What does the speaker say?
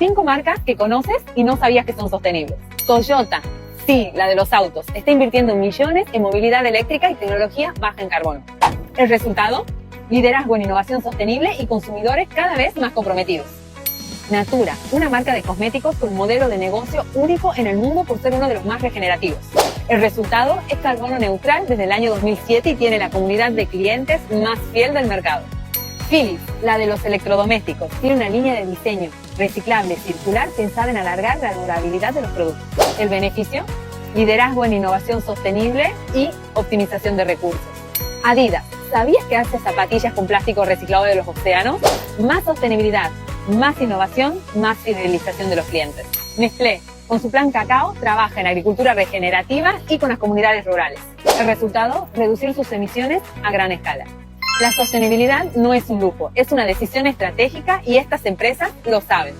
5 marcas que conoces y no sabías que son sostenibles. Toyota, sí, la de los autos, está invirtiendo millones en movilidad eléctrica y tecnología baja en carbono. ¿El resultado? Liderazgo en innovación sostenible y consumidores cada vez más comprometidos. Natura, una marca de cosméticos con un modelo de negocio único en el mundo por ser uno de los más regenerativos. El resultado es carbono neutral desde el año 2007 y tiene la comunidad de clientes más fiel del mercado. Philips, la de los electrodomésticos, tiene una línea de diseño reciclable, circular, pensada en alargar la durabilidad de los productos. ¿El beneficio? Liderazgo en innovación sostenible y optimización de recursos. Adidas, ¿sabías que hace zapatillas con plástico reciclado de los océanos? Más sostenibilidad, más innovación, más fidelización de los clientes. Nestlé, con su plan Cacao, trabaja en agricultura regenerativa y con las comunidades rurales. El resultado, reducir sus emisiones a gran escala. La sostenibilidad no es un lujo, es una decisión estratégica y estas empresas lo saben.